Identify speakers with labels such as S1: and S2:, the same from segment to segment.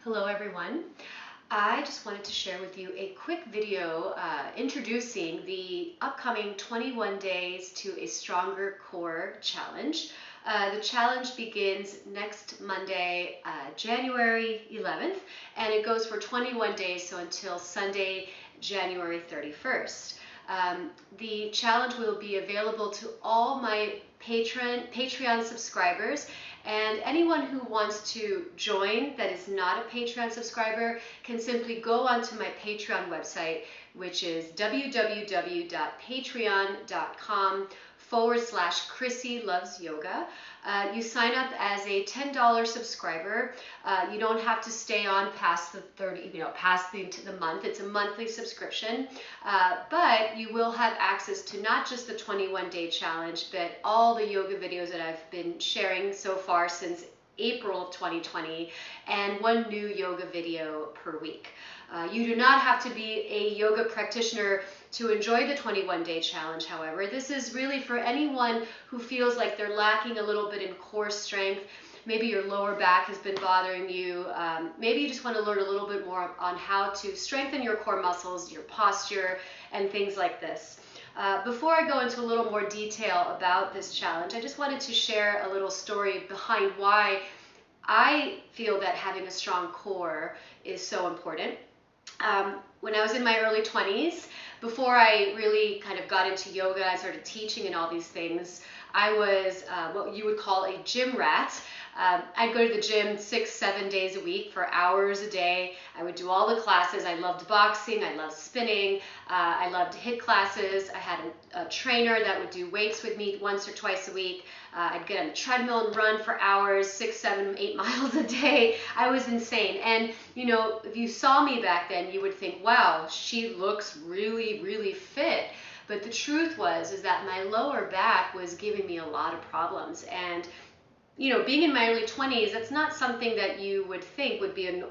S1: Hello everyone. I just wanted to share with you a quick video introducing the upcoming 21 Days to a Stronger Core challenge. The challenge begins next Monday, January 11th, and it goes for 21 days, so until Sunday, January 31st. The challenge will be available to all my Patreon subscribers, and anyone who wants to join that is not a Patreon subscriber can simply go onto my Patreon website, which is www.patreon.com/Chrissy Loves Yoga. You sign up as a $10 subscriber. You don't have to stay on past the past the month. It's a monthly subscription, but you will have access to not just the 21-day challenge, but all the yoga videos that I've been sharing so far since April of 2020, and one new yoga video per week. You do not have to be a yoga practitioner to enjoy the 21-day challenge, however. This is really for anyone who feels like they're lacking a little bit in core strength. Maybe your lower back has been bothering you. Maybe you just want to learn a little bit more on how to strengthen your core muscles, your posture, and things like this. Before I go into a little more detail about this challenge, I just wanted to share a little story behind why I feel that having a strong core is so important. When I was in my early 20s, before I really kind of got into yoga, I started teaching and all these things, I was what you would call a gym rat. I'd go to the gym 6-7 days a week for hours a day. I would do all the classes. I loved boxing, I loved spinning, I loved HIIT classes. I had a trainer that would do weights with me once or twice a week. I'd get on the treadmill and run for hours, 6, 7, 8 miles a day. I was insane. And you know, if you saw me back then, you would think, wow, she looks really, really fit. But the truth is that my lower back was giving me a lot of problems. And you know, being in my early 20s, that's not something that you would think would be a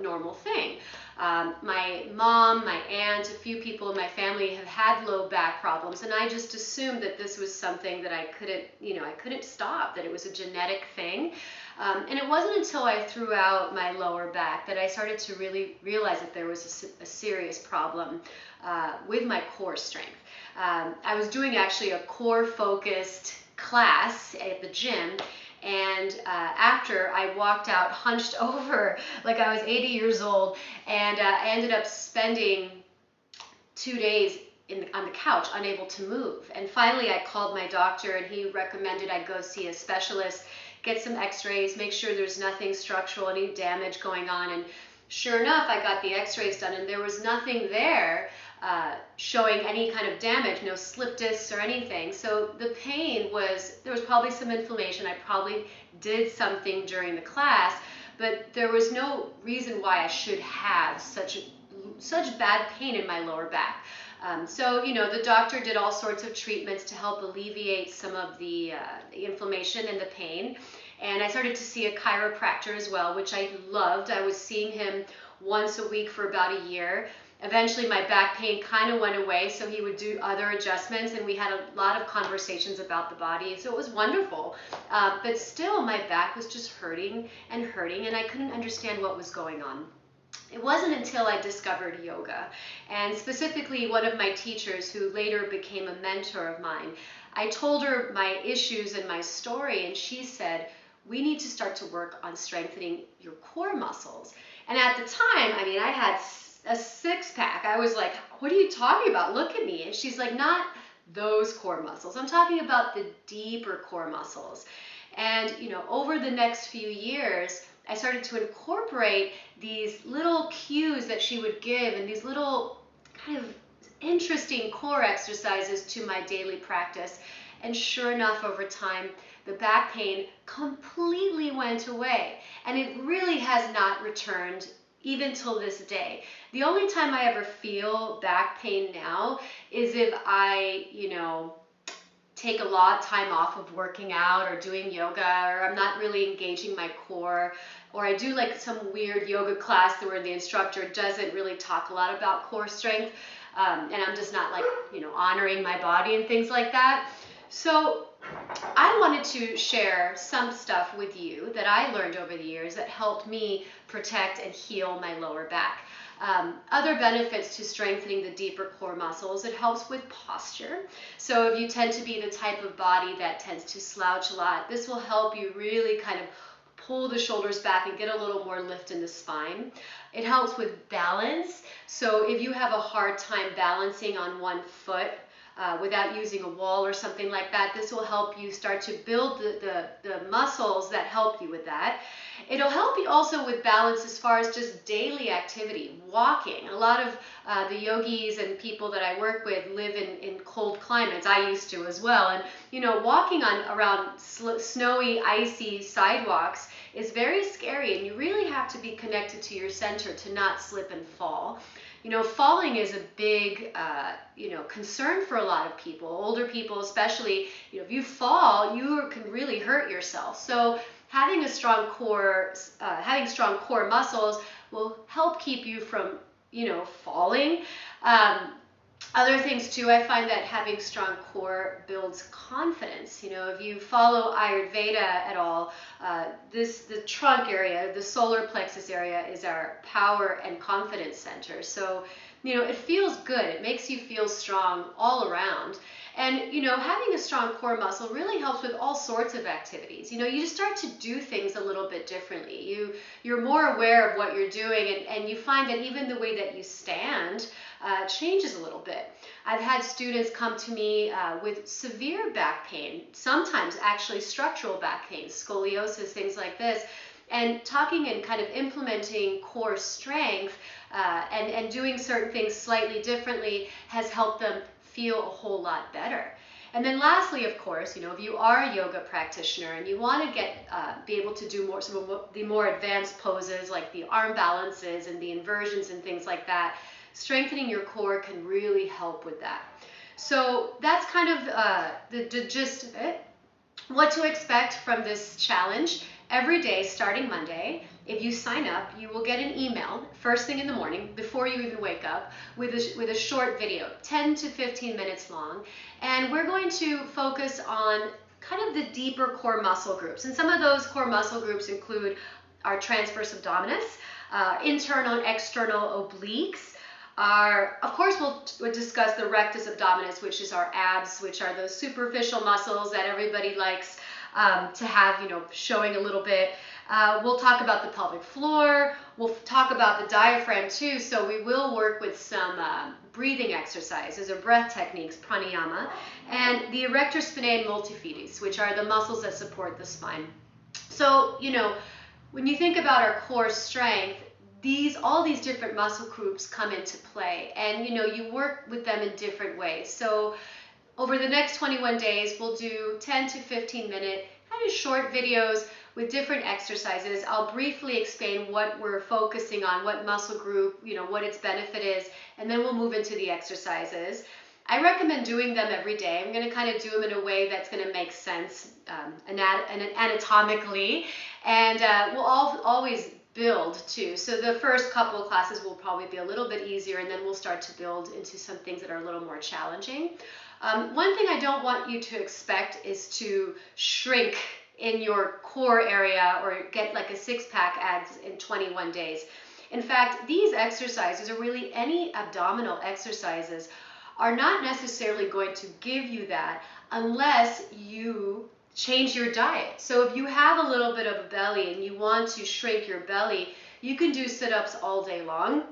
S1: normal thing. My mom, my aunt, a few people in my family have had low back problems, and I just assumed that this was something that I couldn't stop, that it was a genetic thing. And it wasn't until I threw out my lower back that I started to really realize that there was a serious problem with my core strength. I was doing actually a core focused class at the gym, and after I walked out hunched over like I was 80 years old, and I ended up spending 2 days on the couch unable to move. And finally I called my doctor, and he recommended I go see a specialist, get some x-rays, make sure there's nothing structural, any damage going on. And sure enough, I got the x-rays done, and there was nothing there showing any kind of damage, no slip discs or anything. So the pain there was probably some inflammation. I probably did something during the class, but there was no reason why I should have such bad pain in my lower back. So, you know, the doctor did all sorts of treatments to help alleviate some of the inflammation and the pain. And I started to see a chiropractor as well, which I loved. I was seeing him once a week for about a year. Eventually my back pain kind of went away, so he would do other adjustments, and we had a lot of conversations about the body, so it was wonderful. But still my back was just hurting, and I couldn't understand what was going on. It wasn't until I discovered yoga, and specifically one of my teachers who later became a mentor of mine. I told her my issues and my story, and she said, we need to start to work on strengthening your core muscles. And at the time, I mean, I had a six-pack. I was like, what are you talking about? Look at me. And she's like, not those core muscles. I'm talking about the deeper core muscles. And you know, over the next few years, I started to incorporate these little cues that she would give, and these little kind of interesting core exercises to my daily practice. And sure enough, over time, the back pain completely went away, and it really has not returned even till this day. The only time I ever feel back pain now is if I, take a lot of time off of working out or doing yoga, or I'm not really engaging my core, or I do like some weird yoga class where the instructor doesn't really talk a lot about core strength, and I'm just not like, honoring my body and things like that. So I wanted to share some stuff with you that I learned over the years that helped me protect and heal my lower back. Other benefits to strengthening the deeper core muscles, it helps with posture. So if you tend to be the type of body that tends to slouch a lot, this will help you really kind of pull the shoulders back and get a little more lift in the spine. It helps with balance. So if you have a hard time balancing on one foot, without using a wall or something like that, this will help you start to build the muscles that help you with that. It'll help you also with balance as far as just daily activity, walking. A lot of the yogis and people that I work with live in cold climates. I used to as well. And, walking on around snowy, icy sidewalks is very scary, and you really have to be connected to your center to not slip and fall. Falling is a big, concern for a lot of people, older people especially. If you fall, you can really hurt yourself. So having strong core muscles will help keep you from, falling. Other things too, I find that having strong core builds confidence. If you follow Ayurveda at all, the trunk area, the solar plexus area is our power and confidence center. So, it feels good. It makes you feel strong all around. And, having a strong core muscle really helps with all sorts of activities. You just start to do things a little bit differently. You're more aware of what you're doing, and you find that even the way that you stand changes a little bit. I've had students come to me with severe back pain, sometimes actually structural back pain, scoliosis, things like this, and talking and kind of implementing core strength and doing certain things slightly differently has helped them feel a whole lot better. And then lastly, of course, if you are a yoga practitioner and you want to be able to do some of the more advanced poses like the arm balances and the inversions and things like that, strengthening your core can really help with that. So that's kind of the gist of it. What to expect from this challenge. Every day starting Monday, if you sign up, you will get an email first thing in the morning before you even wake up with a short video, 10 to 15 minutes long. And we're going to focus on kind of the deeper core muscle groups. And some of those core muscle groups include our transverse abdominis, internal and external obliques. Of course, we'll discuss the rectus abdominis, which is our abs, which are those superficial muscles that everybody likes to have, showing a little bit. We'll talk about the pelvic floor. We'll talk about the diaphragm too. So we will work with some breathing exercises or breath techniques, pranayama, and the erector spinae multifidus, which are the muscles that support the spine. So, when you think about our core strength, all these different muscle groups come into play, and you work with them in different ways. So over the next 21 days, we'll do 10 to 15 minute kind of short videos with different exercises. I'll briefly explain what we're focusing on, what muscle group, what its benefit is, and then we'll move into the exercises. I recommend doing them every day. I'm going to kind of do them in a way that's going to make sense anatomically, and we'll always build too. So the first couple of classes will probably be a little bit easier, and then we'll start to build into some things that are a little more challenging. One thing I don't want you to expect is to shrink in your core area or get like a six-pack abs in 21 days. In fact, these exercises, or really any abdominal exercises, are not necessarily going to give you that unless you change your diet. So if you have a little bit of a belly and you want to shrink your belly, you can do sit-ups all day long,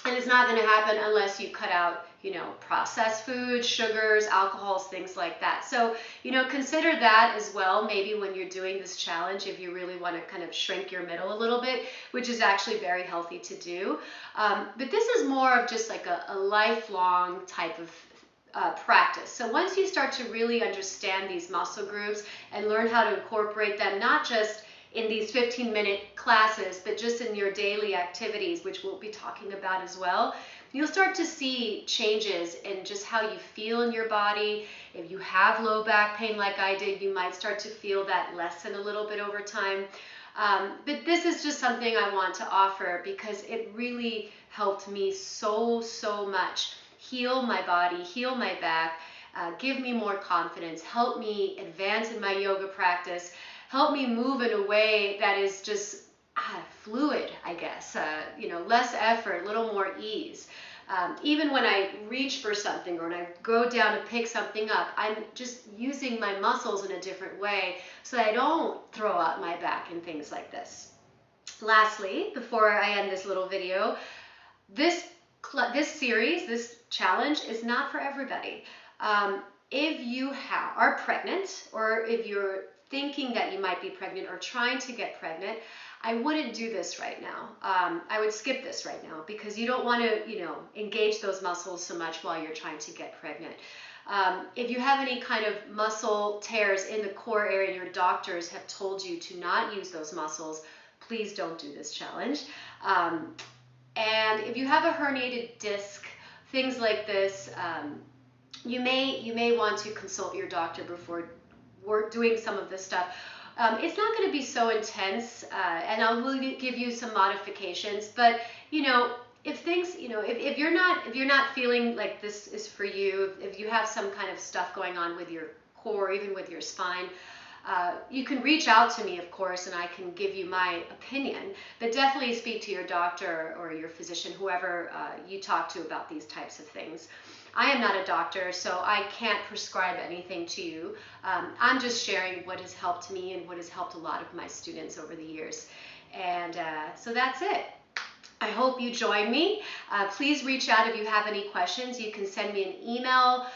S1: and it's not going to happen unless you cut out processed foods, sugars, alcohols, things like that. So consider that as well, maybe when you're doing this challenge, if you really want to kind of shrink your middle a little bit, which is actually very healthy to do. But this is more of just like a lifelong type of practice. So once you start to really understand these muscle groups and learn how to incorporate them, not just in these 15-minute classes, but just in your daily activities, which we'll be talking about as well, you'll start to see changes in just how you feel in your body. If you have low back pain like I did, you might start to feel that lessen a little bit over time. But this is just something I want to offer because it really helped me so much heal my body, heal my back. give me more confidence, help me advance in my yoga practice, help me move in a way that is just fluid, I guess, less effort, a little more ease. Even when I reach for something or when I go down to pick something up, I'm just using my muscles in a different way so that I don't throw out my back and things like this. Lastly, before I end this little video, this series, this challenge is not for everybody. If you are pregnant, or if you're thinking that you might be pregnant or trying to get pregnant, I wouldn't do this right now. I would skip this right now because you don't want to, engage those muscles so much while you're trying to get pregnant. If you have any kind of muscle tears in the core area and your doctors have told you to not use those muscles, please don't do this challenge. And if you have a herniated disc, things like this, you may want to consult your doctor before doing some of this stuff. It's not going to be so intense, and I will give you some modifications. But if things, if you're not feeling like this is for you, if you have some kind of stuff going on with your core, even with your spine, you can reach out to me, of course, and I can give you my opinion. But definitely speak to your doctor or your physician, whoever you talk to about these types of things. I am not a doctor, so I can't prescribe anything to you. I'm just sharing what has helped me and what has helped a lot of my students over the years. And so that's it. I hope you join me. Please reach out if you have any questions. You can send me an email.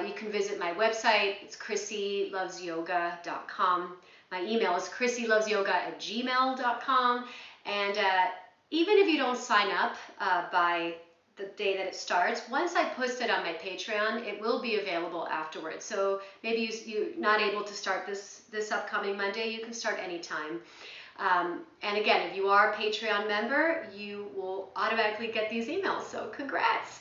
S1: You can visit my website. It's chrissylovesyoga.com. My email is chrissylovesyoga@gmail.com. And even if you don't sign up by the day that it starts, once I post it on my Patreon, it will be available afterwards. So maybe you're not able to start this upcoming Monday, you can start anytime. And again, if you are a Patreon member, you will automatically get these emails. So congrats.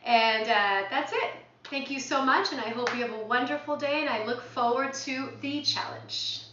S1: And that's it. Thank you so much, and I hope you have a wonderful day, and I look forward to the challenge.